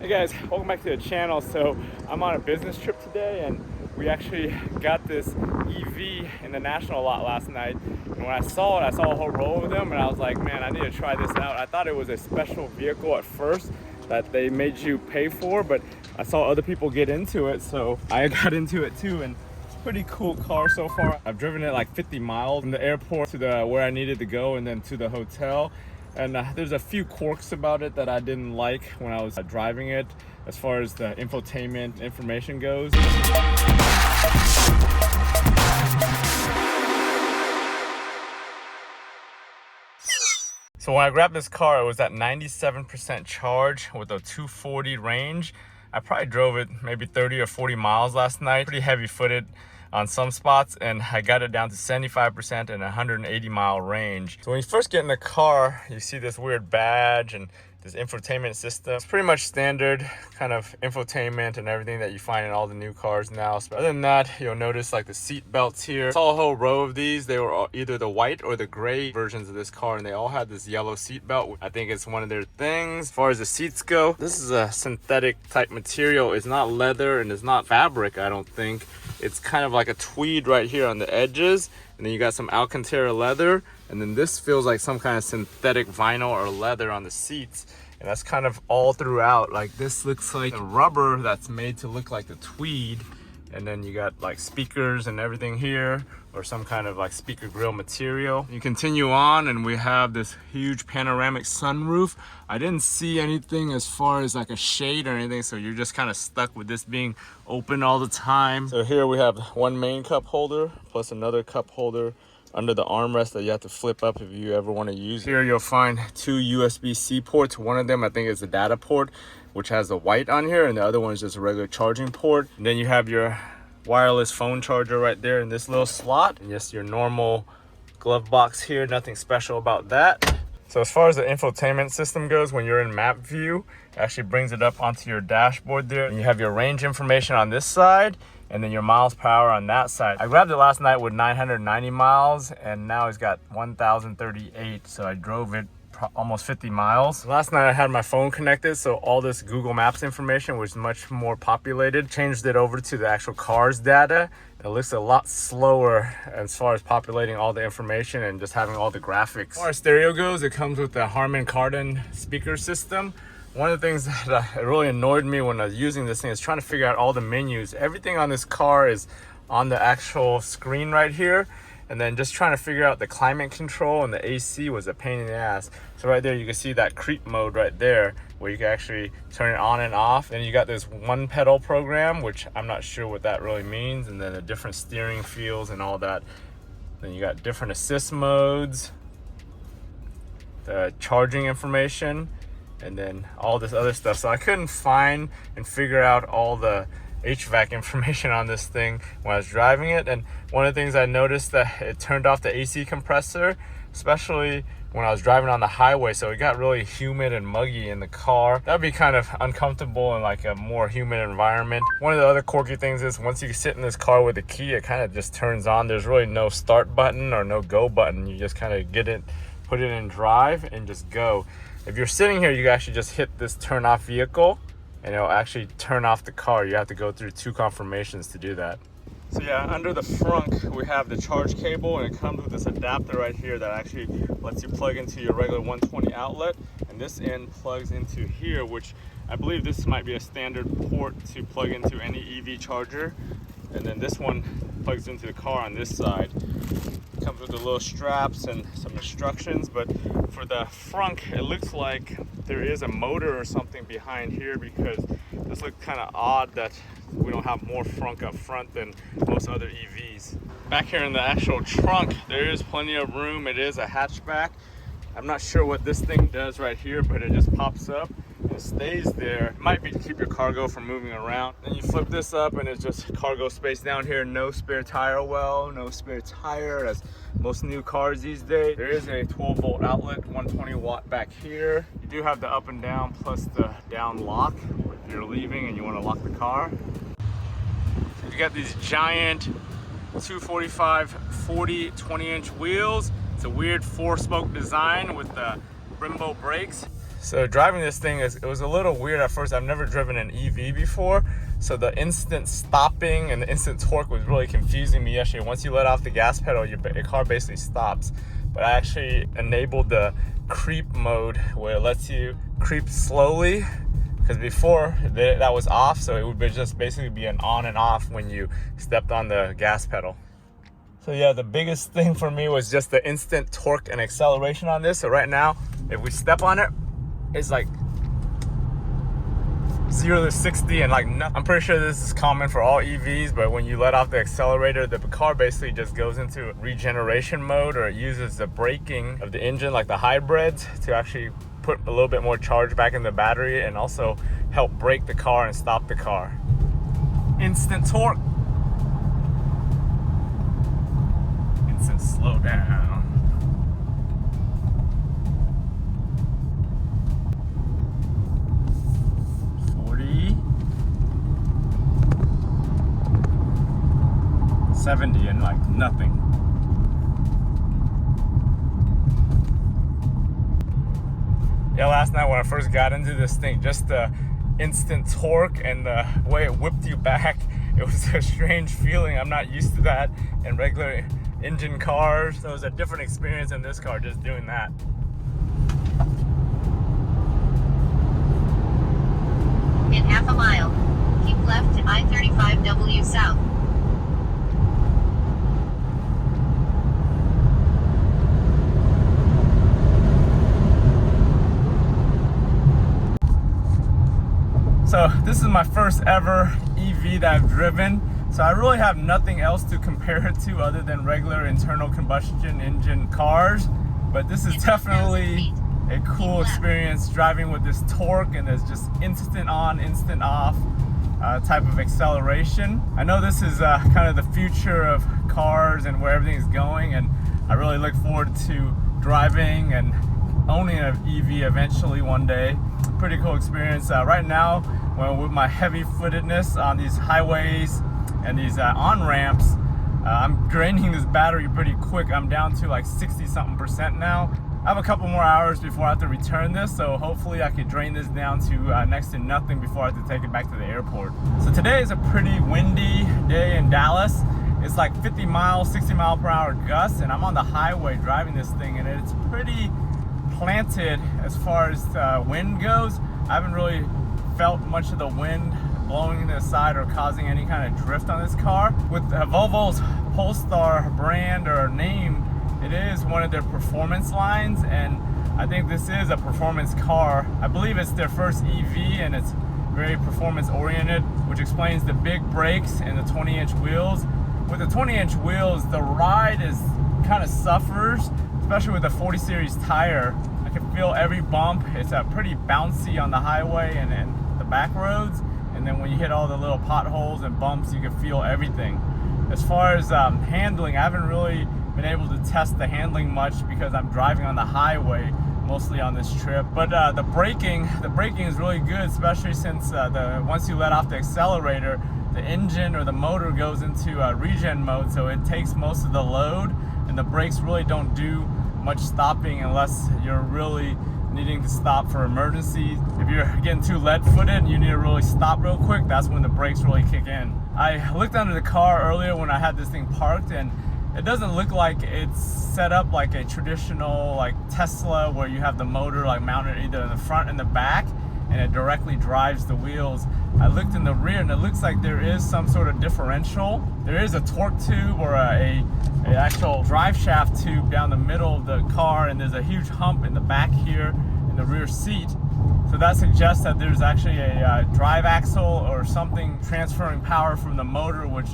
Hey guys, welcome back to the channel. So I'm on a business trip today and we actually got this EV in the National lot last night. And when I saw it, I saw a whole row of them and I was like, man, I need to try this out. I thought it was a special vehicle at first that they made you pay for, but I saw other people get into it, so I got into it too. And it's a pretty cool car so far. I've driven it like 50 miles from the airport to where I needed to go and then to the hotel. And there's a few quirks about it that I didn't like when I was driving it as far as the infotainment information goes. So when I grabbed this car, it was at 97% charge with a 240 range. I probably drove it maybe 30 or 40 miles last night. Pretty heavy footed on some spots, and I got it down to 75% and 180-mile range. So when you first get in the car, you see this weird badge and this infotainment system. It's pretty much standard kind of infotainment and everything that you find in all the new cars now. So other than that, you'll notice like the seat belts here. I saw a whole row of these. They were either the white or the gray versions of this car, and they all had this yellow seat belt. I think it's one of their things. As far as the seats go, this is a synthetic type material. It's not leather and it's not fabric, I don't think. It's kind of like a tweed right here on the edges, and then you got some Alcantara leather, and then this feels like some kind of synthetic vinyl or leather on the seats, and that's kind of all throughout. Like this looks like a rubber that's made to look like the tweed, and then you got like speakers and everything here, or some kind of like speaker grill material. You continue on and we have this huge panoramic sunroof. I didn't see anything as far as like a shade or anything, so you're just kind of stuck with this being open all the time. So here we have one main cup holder plus another cup holder under the armrest that you have to flip up if you ever want to use it. Here you'll find two USB-C ports. One of them I think is the data port, which has the white on here, and the other one is just a regular charging port. And then you have your wireless phone charger right there in this little slot, and just your normal glove box here. Nothing special about that. So as far as the infotainment system goes, when you're in map view, it actually brings it up onto your dashboard there, and you have your range information on this side and then your miles per hour on that side. I grabbed it last night with 990 miles and now it's got 1,038, so I drove it almost 50 miles. Last night I had my phone connected, so all this Google Maps information was much more populated. Changed it over to the actual car's data. It looks a lot slower as far as populating all the information and just having all the graphics. As far as stereo goes, it comes with the Harman Kardon speaker system. One of the things that really annoyed me when I was using this thing is trying to figure out all the menus. Everything on this car is on the actual screen right here. And then just trying to figure out the climate control and the AC was a pain in the ass. So right there, you can see that creep mode right there, where you can actually turn it on and off. Then you got this one pedal program, which I'm not sure what that really means. And then the different steering feels and all that. Then you got different assist modes, the charging information, and then all this other stuff. So I couldn't find and figure out all the HVAC information on this thing when I was driving it. And one of the things I noticed that it turned off the AC compressor, especially when I was driving on the highway, so it got really humid and muggy in the car. That'd be kind of uncomfortable in like a more humid environment. One of the other quirky things is once you sit in this car with the key, it kind of just turns on. There's really no start button or no go button. You just kind of get it, put it in drive and just go. If you're sitting here, you actually just hit this turn off vehicle and it'll actually turn off the car. You have to go through two confirmations to do that. So yeah, under the frunk, we have the charge cable, and it comes with this adapter right here that actually lets you plug into your regular 120 outlet. And this end plugs into here, which I believe this might be a standard port to plug into any EV charger. And then this one plugs into the car on this side. It comes with the little straps and some instructions, but for the frunk, it looks like there is a motor or something behind here, because this looks kind of odd that we don't have more frunk up front than most other EVs. Back here in the actual trunk, there is plenty of room. It is a hatchback. I'm not sure what this thing does right here, but it just pops up and stays there. It might be to keep your cargo from moving around. Then you flip this up and it's just cargo space down here. No spare tire well, no spare tire, as most new cars these days. There is a 12-volt outlet, 120 watt back here. You do have the up and down plus the down lock if you're leaving and you want to lock the car. So you got these giant 245 40 20-inch wheels. It's a weird 4-spoke design with the Brembo brakes. So driving this thing, it was a little weird at first. I've never driven an EV before, so the instant stopping and the instant torque was really confusing me yesterday. Once you let off the gas pedal, your car basically stops. But I actually enabled the creep mode where it lets you creep slowly, because before that was off, so it would just basically be an on and off when you stepped on the gas pedal. So yeah, the biggest thing for me was just the instant torque and acceleration on this. So right now, if we step on it, it's like 0 to 60 and like nothing. I'm pretty sure this is common for all EVs, but when you let off the accelerator, the car basically just goes into regeneration mode, or it uses the braking of the engine, like the hybrids, to actually put a little bit more charge back in the battery and also help brake the car and stop the car. Instant torque. Instant slow down. 70 and like nothing. Yeah, last night when I first got into this thing, just the instant torque and the way it whipped you back, it was a strange feeling. I'm not used to that in regular engine cars, so it was a different experience in this car just doing that. In half a mile, keep left to I-35W South. So this is my first ever EV that I've driven. So I really have nothing else to compare it to other than regular internal combustion engine cars. But this is definitely a cool experience driving with this torque and this just instant on, instant off type of acceleration. I know this is kind of the future of cars and where everything's going, and I really look forward to driving and owning an EV eventually one day. Pretty cool experience. Right now, with my heavy footedness on these highways and these on-ramps, I'm draining this battery pretty quick. I'm down to like 60-something% now. I have a couple more hours before I have to return this, so hopefully I could drain this down to next to nothing before I have to take it back to the airport. So today is a pretty windy day in Dallas. It's like 50 miles, 60 mile per hour gusts, and I'm on the highway driving this thing, and it's pretty planted as far as wind goes. I haven't really felt much of the wind blowing to the side or causing any kind of drift on this car. With Volvo's Polestar brand or name, it is one of their performance lines, and I think this is a performance car. I believe it's their first EV, and it's very performance oriented, which explains the big brakes and the 20-inch wheels. With the 20-inch wheels, the ride is kind of suffers, especially with the 40 series tire. I can feel every bump. It's pretty bouncy on the highway and the back roads, and then when you hit all the little potholes and bumps, you can feel everything. As far as handling, I haven't really been able to test the handling much because I'm driving on the highway mostly on this trip. But the braking is really good, especially since once you let off the accelerator, the engine or the motor goes into regen mode, so it takes most of the load, and the brakes really don't do much stopping unless you're really needing to stop for emergency. If you're getting too lead-footed and you need to really stop real quick, that's when the brakes really kick in. I looked under the car earlier when I had this thing parked, and it doesn't look like it's set up like a traditional like Tesla where you have the motor like mounted either in the front and the back, and it directly drives the wheels. I looked in the rear, and it looks like there is some sort of differential. There is a torque tube or a actual drive shaft tube down the middle of the car, and there's a huge hump in the back here in the rear seat. So that suggests that there's actually a drive axle or something transferring power from the motor, which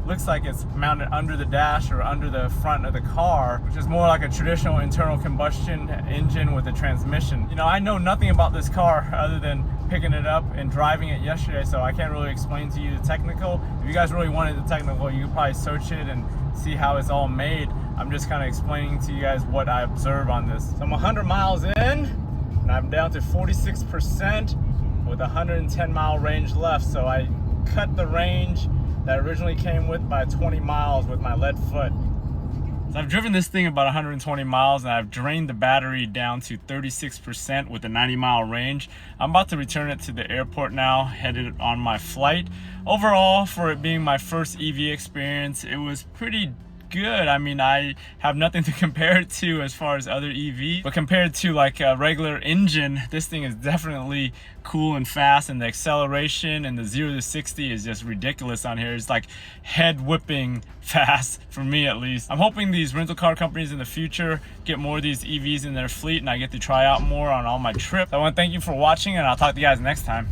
looks like it's mounted under the dash or under the front of the car, which is more like a traditional internal combustion engine with a transmission. You know, I know nothing about this car other than picking it up and driving it yesterday, so I can't really explain to you the technical. If you guys really wanted the technical, you could probably search it and see how it's all made. I'm just kind of explaining to you guys what I observe on this. So I'm 100 miles in, and I'm down to 46% with 110 mile range left. So I cut the range that originally came with by 20 miles with my lead foot. So I've driven this thing about 120 miles and I've drained the battery down to 36% with a 90-mile range. I'm about to return it to the airport now, headed on my flight. Overall, for it being my first EV experience, it was pretty good. I mean, I have nothing to compare it to as far as other EV, but compared to like a regular engine, this thing is definitely cool and fast, and the acceleration and the 0 to 60 is just ridiculous on here. It's like head whipping fast for me, at least. I'm hoping these rental car companies in the future get more of these EVs in their fleet and I get to try out more on all my trips. I want to thank you for watching, and I'll talk to you guys next time.